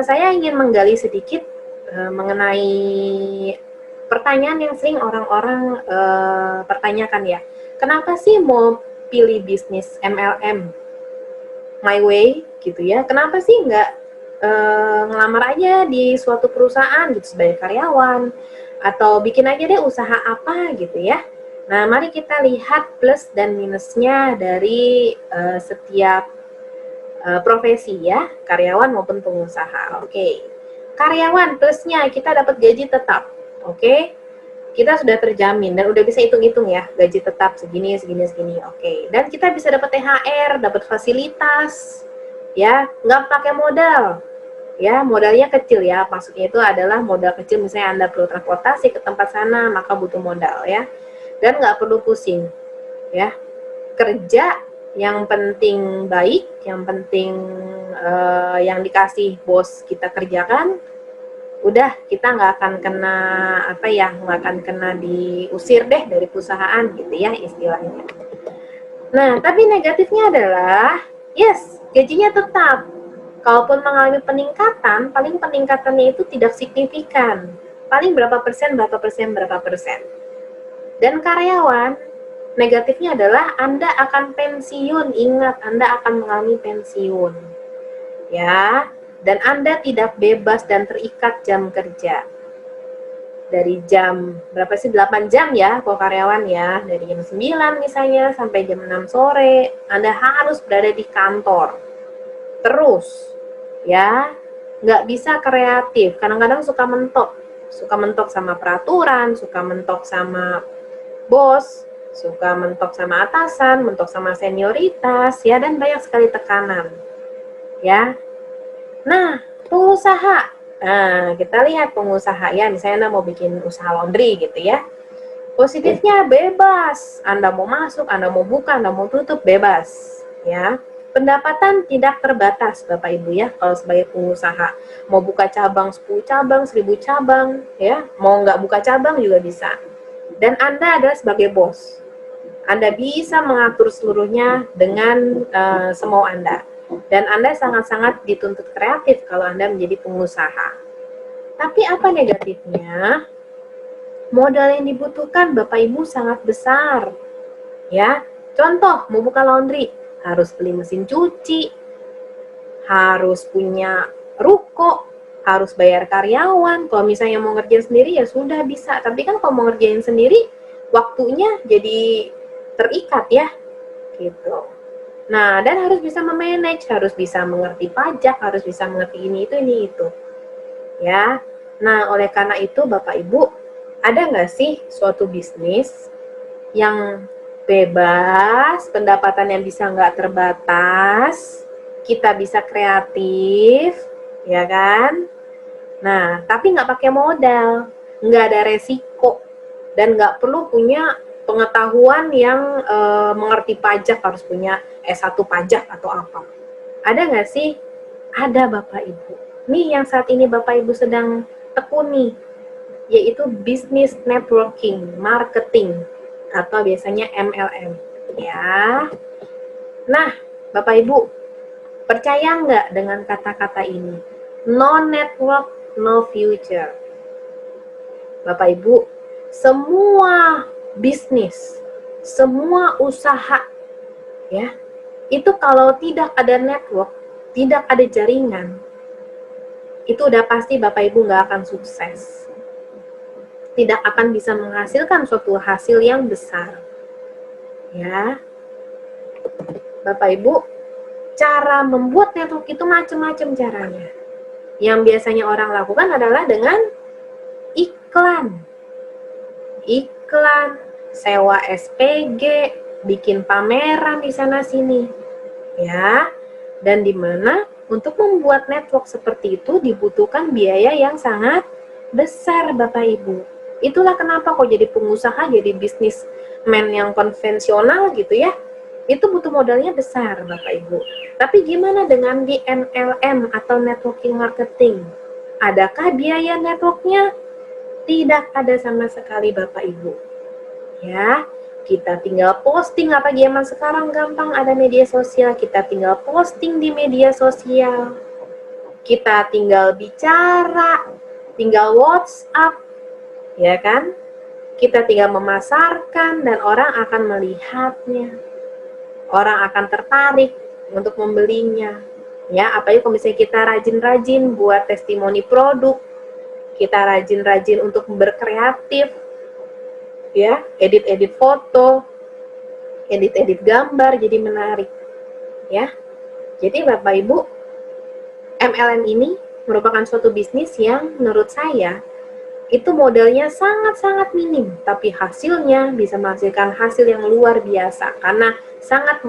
Saya ingin menggali sedikit mengenai pertanyaan yang sering orang-orang pertanyakan ya. Kenapa sih mau pilih bisnis MLM my way gitu ya? Kenapa sih nggak ngelamar aja di suatu perusahaan gitu sebagai karyawan atau bikin aja deh usaha apa gitu ya? Nah, mari kita lihat plus dan minusnya dari setiap profesi ya, karyawan maupun pengusaha. Oke. Karyawan plusnya kita dapat gaji tetap. Oke. Kita sudah terjamin dan udah bisa hitung-hitung ya, gaji tetap segini segini segini. Oke. Dan kita bisa dapat THR, dapat fasilitas ya, nggak pakai modal. Ya, modalnya kecil ya. Maksudnya itu adalah modal kecil, misalnya Anda perlu transportasi ke tempat sana, maka butuh modal ya. Dan nggak perlu pusing ya. Kerja yang penting baik, yang penting yang dikasih bos kita kerjakan, udah kita nggak akan kena apa ya, nggak akan kena diusir deh dari perusahaan gitu ya istilahnya. Nah, tapi negatifnya adalah, yes, gajinya tetap. Kalaupun mengalami peningkatan, paling peningkatannya itu tidak signifikan. Paling berapa persen, berapa persen, berapa persen. Dan karyawan, negatifnya adalah Anda akan pensiun. Ingat, Anda akan mengalami pensiun. Ya, dan Anda tidak bebas dan terikat jam kerja. Dari jam berapa sih? 8 jam ya kalau karyawan ya. Dari jam 9 misalnya sampai jam 6 sore, Anda harus berada di kantor. Terus, ya, nggak bisa kreatif. Kadang-kadang suka mentok sama peraturan, suka mentok sama bos, suka mentok sama atasan, mentok sama senioritas, ya, dan banyak sekali tekanan, ya. Nah, pengusaha. Nah, kita lihat pengusaha ya, misalnya Anda mau bikin usaha laundry gitu ya. Positifnya bebas. Anda mau masuk, Anda mau buka, Anda mau tutup, bebas. Ya. Pendapatan tidak terbatas, Bapak Ibu ya, kalau sebagai pengusaha. Mau buka cabang 10 cabang, 1000 cabang, ya. Mau nggak buka cabang juga bisa. Dan Anda adalah sebagai bos. Anda bisa mengatur seluruhnya dengan semau Anda. Dan Anda sangat-sangat dituntut kreatif kalau Anda menjadi pengusaha. Tapi apa negatifnya? Modal yang dibutuhkan Bapak Ibu sangat besar. Ya, contoh mau buka laundry, harus beli mesin cuci, harus punya ruko, harus bayar karyawan. Kalau misalnya mau ngerjain sendiri ya sudah bisa, tapi kan kalau mau ngerjain sendiri waktunya jadi terikat ya, gitu. Nah, dan harus bisa memanage, harus bisa mengerti pajak, harus bisa mengerti ini itu. Ya, nah oleh karena itu Bapak Ibu, ada nggak sih suatu bisnis yang bebas, pendapatan yang bisa nggak terbatas, kita bisa kreatif, ya kan? Nah, tapi nggak pakai modal, nggak ada resiko, dan nggak perlu punya pengetahuan yang mengerti pajak, harus punya S1 pajak atau apa. Ada nggak sih? Ada Bapak Ibu. Nih yang saat ini Bapak Ibu sedang tekuni, yaitu business networking, marketing, atau biasanya MLM. Ya. Nah, Bapak Ibu, percaya nggak dengan kata-kata ini? No network, no future. Bapak Ibu, semua bisnis, semua usaha, ya, itu kalau tidak ada network, tidak ada jaringan, itu udah pasti Bapak Ibu nggak akan sukses. Tidak akan bisa menghasilkan suatu hasil yang besar. Ya, Bapak Ibu, cara membuat network itu macam-macam caranya. Yang biasanya orang lakukan adalah dengan iklan. Iklan, sewa SPG, bikin pameran di sana sini. Ya, dan di mana untuk membuat network seperti itu dibutuhkan biaya yang sangat besar Bapak Ibu. Itulah kenapa kok jadi pengusaha, jadi bisnismen yang konvensional gitu ya, itu butuh modalnya besar Bapak Ibu. Tapi gimana dengan di MLM atau networking marketing? Adakah biaya networknya? Tidak ada sama sekali Bapak Ibu. Ya, kita tinggal posting, apa zaman sekarang gampang ada media sosial, kita tinggal posting di media sosial. Kita tinggal bicara, tinggal WhatsApp, ya kan? Kita tinggal memasarkan dan orang akan melihatnya. Orang akan tertarik untuk membelinya. Ya, apalagi kalau misalnya kita rajin-rajin buat testimoni produk, kita rajin-rajin untuk berkreatif, ya, edit-edit foto, edit-edit gambar, jadi menarik, ya. Jadi Bapak Ibu, MLM ini merupakan suatu bisnis yang menurut saya itu modalnya sangat-sangat minim, tapi hasilnya bisa menghasilkan hasil yang luar biasa karena sangat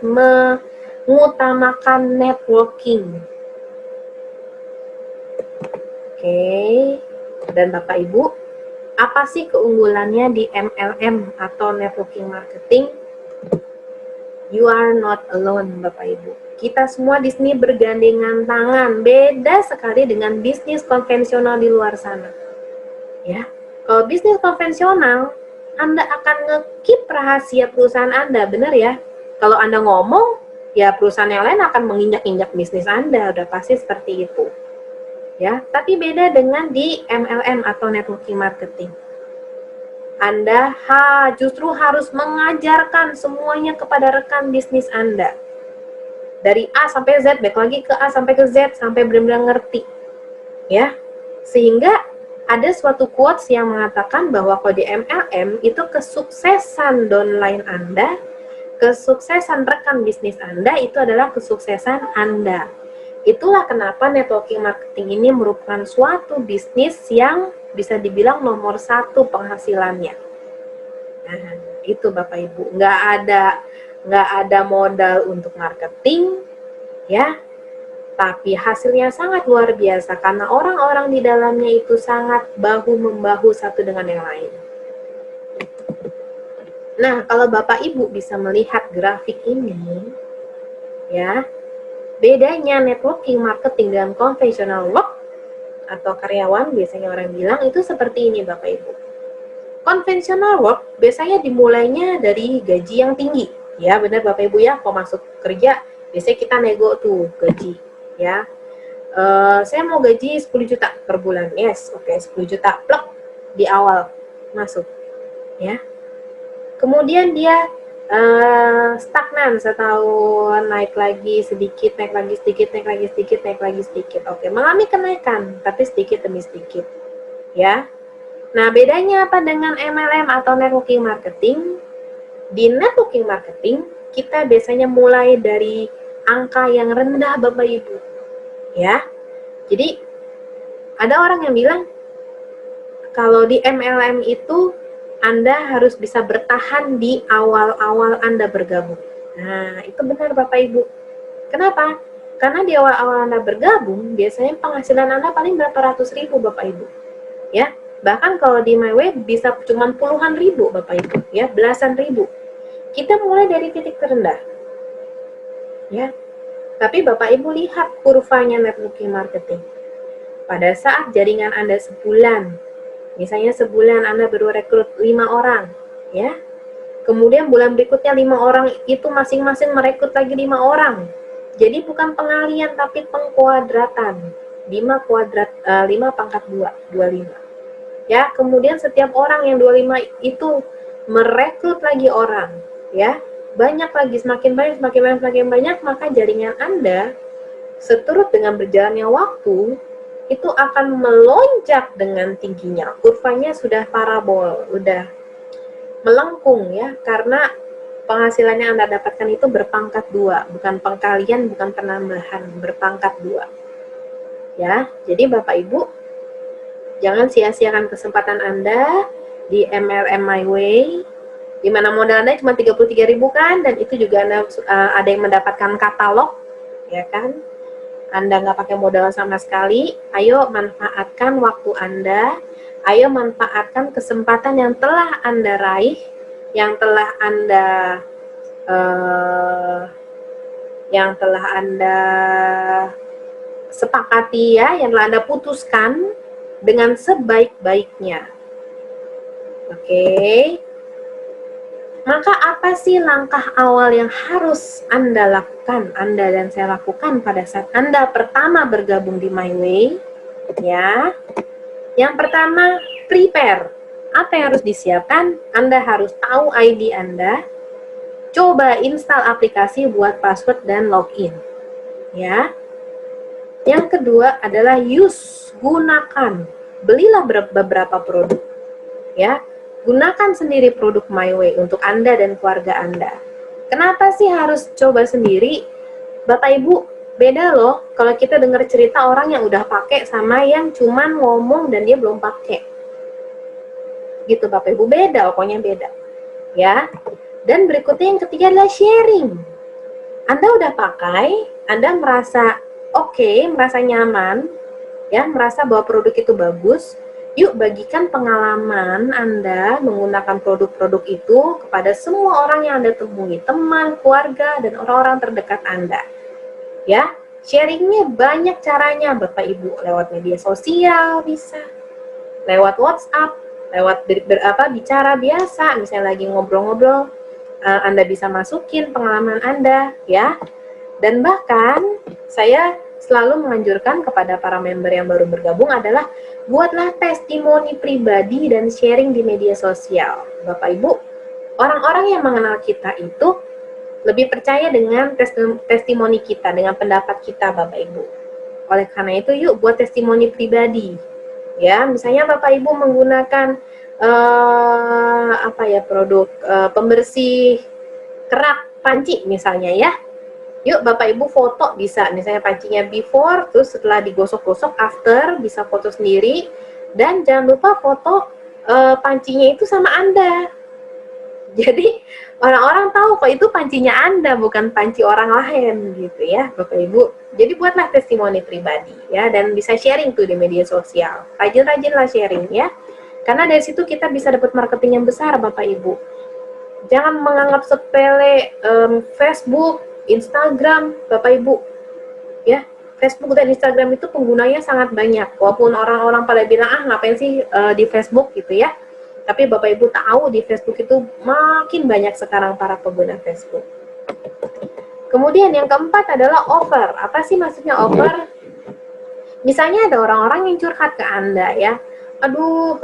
mengutamakan networking. Oke, dan Bapak Ibu, apa sih keunggulannya di MLM atau networking marketing? You are not alone, Bapak Ibu. Kita semua di sini bergandengan tangan, beda sekali dengan bisnis konvensional di luar sana. Ya, kalau bisnis konvensional, Anda akan nge-keep rahasia perusahaan Anda, benar ya? Kalau Anda ngomong, ya perusahaan yang lain akan menginjak-injak bisnis Anda, udah pasti seperti itu. Ya, tapi beda dengan di MLM atau networking marketing. Anda justru harus mengajarkan semuanya kepada rekan bisnis Anda. Dari A sampai Z, baik lagi ke A sampai ke Z, sampai benar-benar ngerti. Ya, sehingga ada suatu quotes yang mengatakan bahwa kalau di MLM itu kesuksesan downline Anda, kesuksesan rekan bisnis Anda itu adalah kesuksesan Anda. Itulah kenapa networking marketing ini merupakan suatu bisnis yang bisa dibilang nomor 1 penghasilannya. Nah, itu Bapak Ibu, nggak ada modal untuk marketing, ya, tapi hasilnya sangat luar biasa karena orang-orang di dalamnya itu sangat bahu-membahu satu dengan yang lain. Nah, kalau Bapak Ibu bisa melihat grafik ini, ya, bedanya networking marketing dengan konvensional work atau karyawan, biasanya orang bilang itu seperti ini Bapak Ibu. Konvensional work biasanya dimulainya dari gaji yang tinggi. Ya, benar Bapak Ibu ya, kalau masuk kerja biasanya kita nego tuh gaji, ya. Saya mau gaji 10 juta per bulan. Yes, oke, 10 juta plek di awal masuk, ya. Kemudian dia stagnan setahun, naik lagi sedikit, naik lagi sedikit, naik lagi sedikit, naik lagi sedikit. Oke, mengalami kenaikan tapi sedikit demi sedikit, ya. Nah, bedanya apa dengan MLM atau networking marketing? Di networking marketing, kita biasanya mulai dari angka yang rendah, Bapak Ibu. Ya. Jadi, ada orang yang bilang, kalau di MLM itu, Anda harus bisa bertahan di awal-awal Anda bergabung. Nah, itu benar Bapak Ibu. Kenapa? Karena di awal-awal Anda bergabung, biasanya penghasilan Anda paling berapa ratus ribu, Bapak Ibu. Ya. Bahkan kalau di MyWay bisa cuma puluhan ribu Bapak Ibu, ya, belasan ribu. Kita mulai dari titik terendah. Ya. Tapi Bapak Ibu lihat kurvanya networking marketing. Pada saat jaringan Anda sebulan, misalnya sebulan Anda baru rekrut 5 orang, ya. Kemudian bulan berikutnya 5 orang itu masing-masing merekrut lagi 5 orang. Jadi bukan pengalian tapi pengkuadratan. 5 pangkat 2, 25. Ya, kemudian setiap orang yang 25 itu merekrut lagi orang, ya, banyak lagi, semakin banyak, maka jaringan Anda seturut dengan berjalannya waktu itu akan melonjak dengan tingginya. Kurvanya sudah parabol, udah melengkung, ya, karena penghasilannya Anda dapatkan itu berpangkat 2, bukan pengkalian, bukan penambahan, berpangkat 2. Ya, jadi Bapak Ibu, jangan sia-siakan kesempatan Anda di MLM MyWay, di mana modal Anda cuma 33.000 kan, dan itu juga Anda ada yang mendapatkan katalog, ya kan? Anda nggak pakai modal sama sekali. Ayo manfaatkan waktu Anda, ayo manfaatkan kesempatan yang telah Anda raih, yang telah Anda sepakati, ya, yang telah Anda putuskan dengan sebaik-baiknya. Oke. Maka apa sih langkah awal yang harus Anda lakukan, Anda dan saya lakukan pada saat Anda pertama bergabung di My Way? Ya, yang pertama, prepare. Apa yang harus disiapkan? Anda harus tahu ID Anda. Coba install aplikasi buat password dan login. Ya. Yang kedua adalah gunakan. Belilah beberapa produk. Ya. Gunakan sendiri produk My Way untuk Anda dan keluarga Anda. Kenapa sih harus coba sendiri? Bapak Ibu, beda loh kalau kita dengar cerita orang yang udah pakai sama yang cuman ngomong dan dia belum pakai. Gitu Bapak Ibu, beda, pokoknya beda. Ya. Dan berikutnya yang ketiga adalah sharing. Anda udah pakai, Anda merasa oke, merasa nyaman, ya, merasa bahwa produk itu bagus. Yuk bagikan pengalaman Anda menggunakan produk-produk itu kepada semua orang yang Anda temui, teman, keluarga, dan orang-orang terdekat Anda. Ya, sharingnya banyak caranya Bapak Ibu, lewat media sosial bisa, lewat WhatsApp, lewat bicara biasa, misalnya lagi ngobrol-ngobrol, Anda bisa masukin pengalaman Anda, ya. Dan bahkan saya selalu menganjurkan kepada para member yang baru bergabung adalah buatlah testimoni pribadi dan sharing di media sosial. Bapak Ibu, orang-orang yang mengenal kita itu lebih percaya dengan testimoni kita, dengan pendapat kita Bapak Ibu. Oleh karena itu yuk buat testimoni pribadi. Ya, misalnya Bapak Ibu menggunakan produk pembersih kerak panci misalnya ya. Yuk Bapak Ibu foto bisa, misalnya pancinya before, terus setelah digosok-gosok after, bisa foto sendiri. Dan jangan lupa foto pancinya itu sama Anda. Jadi orang-orang tahu kok itu pancinya Anda, bukan panci orang lain gitu ya Bapak Ibu. Jadi buatlah testimoni pribadi ya, dan bisa sharing tuh di media sosial. Rajin-rajinlah sharing ya. Karena dari situ kita bisa dapat marketing yang besar Bapak Ibu. Jangan menganggap sepele Facebook, Instagram, Bapak Ibu, ya. Facebook dan Instagram itu penggunanya sangat banyak. Walaupun orang-orang pada bilang, ngapain sih di Facebook gitu ya. Tapi Bapak Ibu tahu di Facebook itu makin banyak sekarang para pengguna Facebook. Kemudian yang keempat adalah offer. Apa sih maksudnya offer? Misalnya ada orang-orang yang curhat ke Anda ya. Aduh,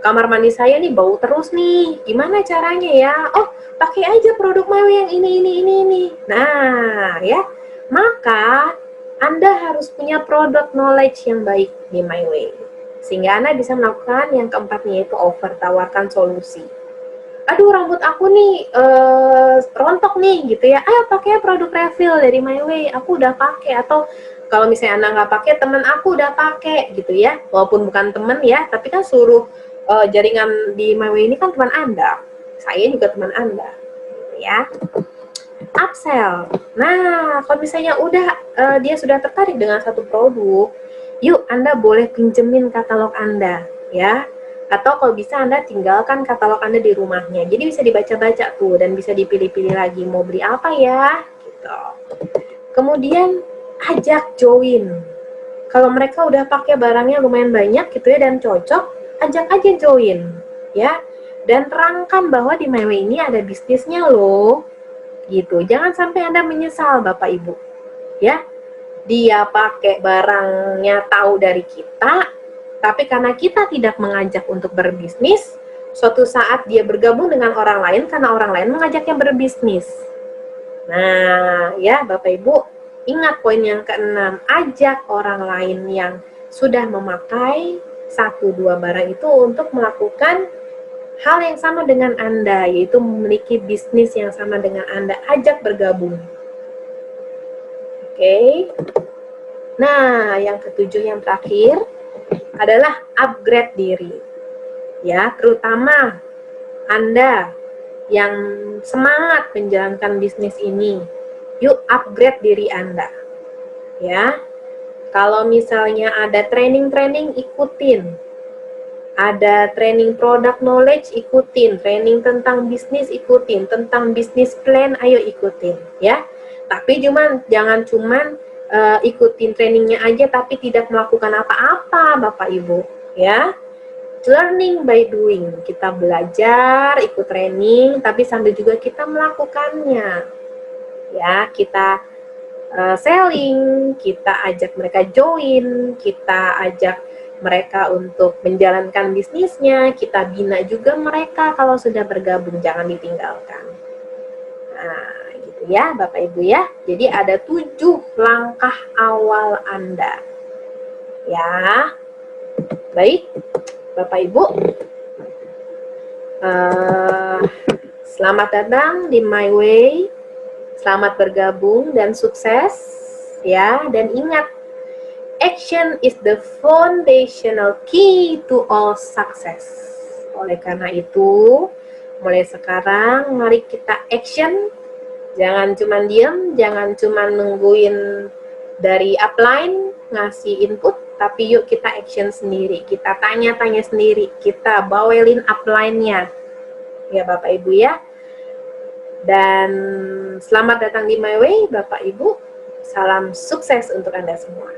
kamar mandi saya nih bau terus nih. Gimana caranya ya? Oh, pakai aja produk My Way yang ini. Nah, ya. Maka Anda harus punya product knowledge yang baik di My Way. Sehingga Anda bisa melakukan yang keempatnya yaitu offer, tawarkan solusi. Aduh, rambut aku nih rontok nih gitu ya. Ayo pakai produk refill dari My Way. Aku udah pakai. Atau kalau misalnya Anda nggak pakai, teman aku udah pakai gitu ya. Walaupun bukan teman ya, tapi kan seluruh jaringan di My Way ini kan teman Anda. Saya juga teman Anda. Gitu ya. Upsell. Nah, kalau misalnya dia sudah tertarik dengan satu produk, yuk Anda boleh pinjemin katalog Anda, ya. Atau kalau bisa Anda tinggalkan katalog Anda di rumahnya. Jadi bisa dibaca-baca tuh dan bisa dipilih-pilih lagi mau beli apa ya, gitu. Kemudian ajak join. Kalau mereka udah pakai barangnya lumayan banyak gitu ya dan cocok, ajak aja join, ya. Dan terangkan bahwa di My Way ini ada bisnisnya loh, gitu. Jangan sampai Anda menyesal Bapak Ibu, ya. Dia pakai barangnya tahu dari kita, tapi karena kita tidak mengajak untuk berbisnis, suatu saat dia bergabung dengan orang lain karena orang lain mengajaknya berbisnis. Nah, ya Bapak Ibu, ingat poin yang keenam, ajak orang lain yang sudah memakai 1-2 barang itu untuk melakukan hal yang sama dengan Anda, yaitu memiliki bisnis yang sama dengan Anda, ajak bergabung. Oke. Nah, yang ketujuh yang terakhir adalah upgrade diri. Ya, terutama Anda yang semangat menjalankan bisnis ini, yuk upgrade diri Anda. Ya. Kalau misalnya ada training-training, ikutin. Ada training product knowledge, ikutin. Training tentang bisnis, ikutin. Tentang bisnis plan, ayo ikutin. Ya. Tapi jangan cuman ikutin trainingnya aja tapi tidak melakukan apa-apa Bapak Ibu, ya. learning by doing. Kita belajar, ikut training, tapi sambil juga kita melakukannya. Ya, kita selling, kita ajak mereka join, kita ajak mereka untuk menjalankan bisnisnya, kita bina juga mereka kalau sudah bergabung, jangan ditinggalkan. Nah, gitu ya Bapak Ibu ya. Jadi ada 7 langkah awal Anda. Ya, baik Bapak Ibu. Selamat datang di My Way. Selamat bergabung dan sukses ya. Dan ingat, action is the foundational key to all success. Oleh karena itu, mulai sekarang mari kita action. Jangan cuma diam, jangan cuma nungguin dari upline ngasih input, tapi yuk kita action sendiri. Kita tanya-tanya sendiri, kita bawelin upline-nya. Ya Bapak Ibu ya. Dan selamat datang di My Way, Bapak Ibu. Salam sukses untuk Anda semua.